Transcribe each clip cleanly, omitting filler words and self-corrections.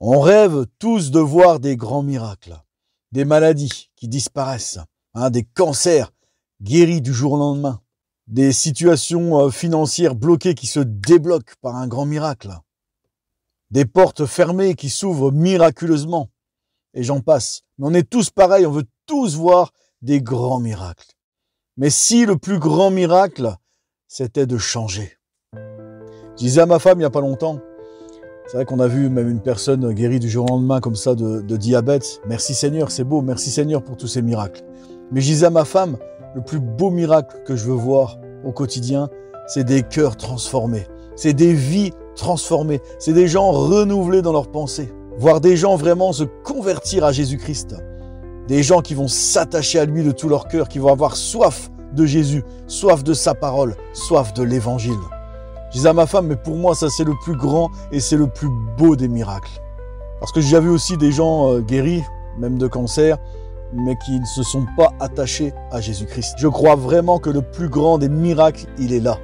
On rêve tous de voir des grands miracles, des maladies qui disparaissent, des cancers guéris du jour au lendemain, des situations financières bloquées qui se débloquent par un grand miracle, des portes fermées qui s'ouvrent miraculeusement, et j'en passe. Mais on est tous pareils, on veut tous voir des grands miracles. Mais si le plus grand miracle, c'était de changer. Je disais à ma femme il n'y a pas longtemps, c'est vrai qu'on a vu même une personne guérie du jour au lendemain comme ça de diabète. Merci Seigneur, c'est beau, merci Seigneur pour tous ces miracles. Mais je disais à ma femme, le plus beau miracle que je veux voir au quotidien, c'est des cœurs transformés, c'est des vies transformées, c'est des gens renouvelés dans leurs pensées. Voir des gens vraiment se convertir à Jésus-Christ. Des gens qui vont s'attacher à lui de tout leur cœur, qui vont avoir soif de Jésus, soif de sa parole, soif de l'évangile. Je disais à ma femme, mais pour moi, ça c'est le plus grand et c'est le plus beau des miracles. Parce que j'ai déjà vu aussi des gens guéris, même de cancer, mais qui ne se sont pas attachés à Jésus-Christ. Je crois vraiment que le plus grand des miracles, il est là.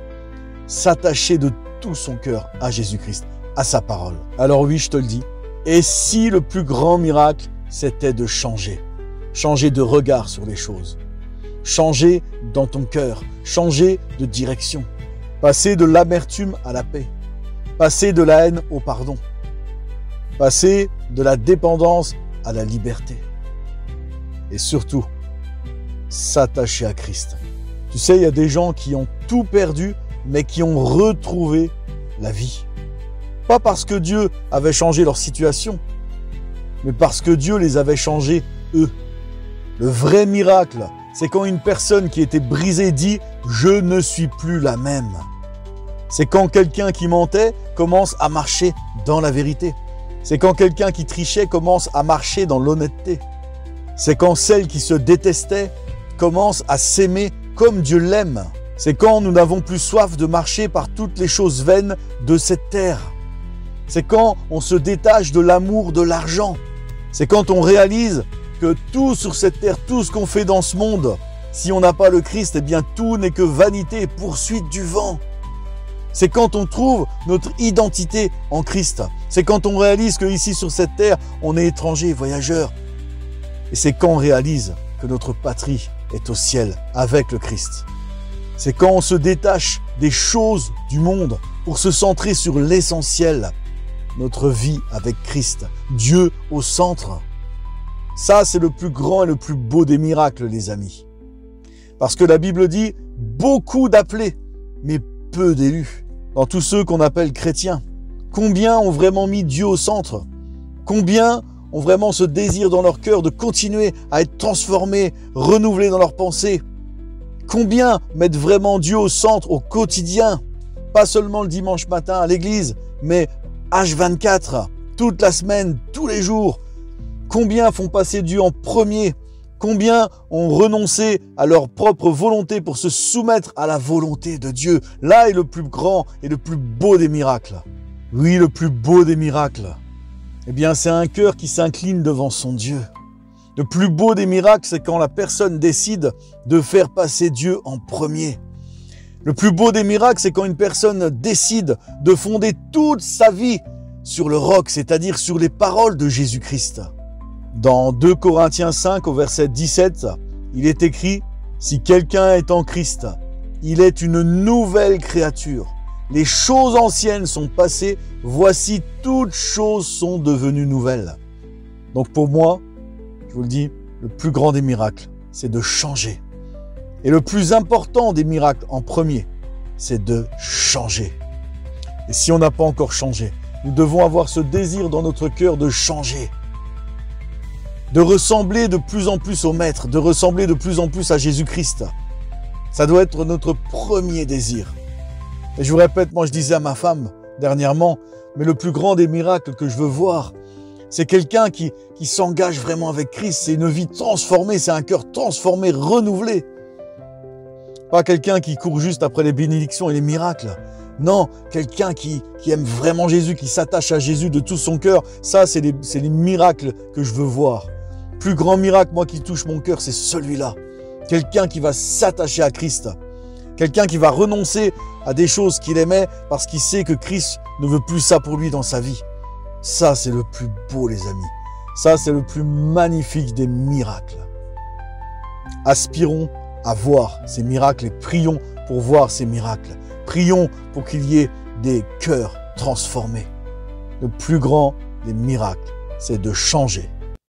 S'attacher de tout son cœur à Jésus-Christ, à sa parole. Alors oui, je te le dis. Et si le plus grand miracle, c'était de changer. Changer de regard sur les choses. Changer dans ton cœur. Changer de direction. Passer de l'amertume à la paix. Passer de la haine au pardon. Passer de la dépendance à la liberté. Et surtout, s'attacher à Christ. Tu sais, il y a des gens qui ont tout perdu, mais qui ont retrouvé la vie. Pas parce que Dieu avait changé leur situation, mais parce que Dieu les avait changés eux. Le vrai miracle, c'est quand une personne qui était brisée dit « Je ne suis plus la même ». C'est quand quelqu'un qui mentait commence à marcher dans la vérité. C'est quand quelqu'un qui trichait commence à marcher dans l'honnêteté. C'est quand celle qui se détestait commence à s'aimer comme Dieu l'aime. C'est quand nous n'avons plus soif de marcher par toutes les choses vaines de cette terre. C'est quand on se détache de l'amour de l'argent. C'est quand on réalise que tout sur cette terre, tout ce qu'on fait dans ce monde, si on n'a pas le Christ, eh bien tout n'est que vanité et poursuite du vent. C'est quand on trouve notre identité en Christ. C'est quand on réalise qu'ici sur cette terre, on est étranger, voyageur. Et c'est quand on réalise que notre patrie est au ciel avec le Christ. C'est quand on se détache des choses du monde pour se centrer sur l'essentiel, notre vie avec Christ, Dieu au centre. Ça, c'est le plus grand et le plus beau des miracles, les amis. Parce que la Bible dit « beaucoup d'appelés, mais peu d'élus ». Dans tous ceux qu'on appelle chrétiens, combien ont vraiment mis Dieu au centre? Combien ont vraiment ce désir dans leur cœur de continuer à être transformés, renouvelés dans leurs pensées? Combien mettent vraiment Dieu au centre au quotidien? Pas seulement le dimanche matin à l'église, mais H24, toute la semaine, tous les jours. Combien font passer Dieu en premier? Combien ont renoncé à leur propre volonté pour se soumettre à la volonté de Dieu? Là est le plus grand et le plus beau des miracles. Oui, le plus beau des miracles. Eh bien, c'est un cœur qui s'incline devant son Dieu. Le plus beau des miracles, c'est quand la personne décide de faire passer Dieu en premier. Le plus beau des miracles, c'est quand une personne décide de fonder toute sa vie sur le roc, c'est-à-dire sur les paroles de Jésus-Christ. Dans 2 Corinthiens 5, au verset 17, il est écrit « Si quelqu'un est en Christ, il est une nouvelle créature. Les choses anciennes sont passées, voici toutes choses sont devenues nouvelles. » Donc pour moi, je vous le dis, le plus grand des miracles, c'est de changer. Et le plus important des miracles en premier, c'est de changer. Et si on n'a pas encore changé, nous devons avoir ce désir dans notre cœur de changer. De ressembler de plus en plus au Maître, de ressembler de plus en plus à Jésus-Christ. Ça doit être notre premier désir. Et je vous répète, moi je disais à ma femme dernièrement, mais le plus grand des miracles que je veux voir, c'est quelqu'un qui s'engage vraiment avec Christ. C'est une vie transformée, c'est un cœur transformé, renouvelé. Pas quelqu'un qui court juste après les bénédictions et les miracles. Non, quelqu'un qui aime vraiment Jésus, qui s'attache à Jésus de tout son cœur. Ça, c'est les miracles que je veux voir. Plus grand miracle, moi, qui touche mon cœur, c'est celui-là. Quelqu'un qui va s'attacher à Christ. Quelqu'un qui va renoncer à des choses qu'il aimait parce qu'il sait que Christ ne veut plus ça pour lui dans sa vie. Ça, c'est le plus beau, les amis. Ça, c'est le plus magnifique des miracles. Aspirons à voir ces miracles et prions pour voir ces miracles. Prions pour qu'il y ait des cœurs transformés. Le plus grand des miracles, c'est de changer.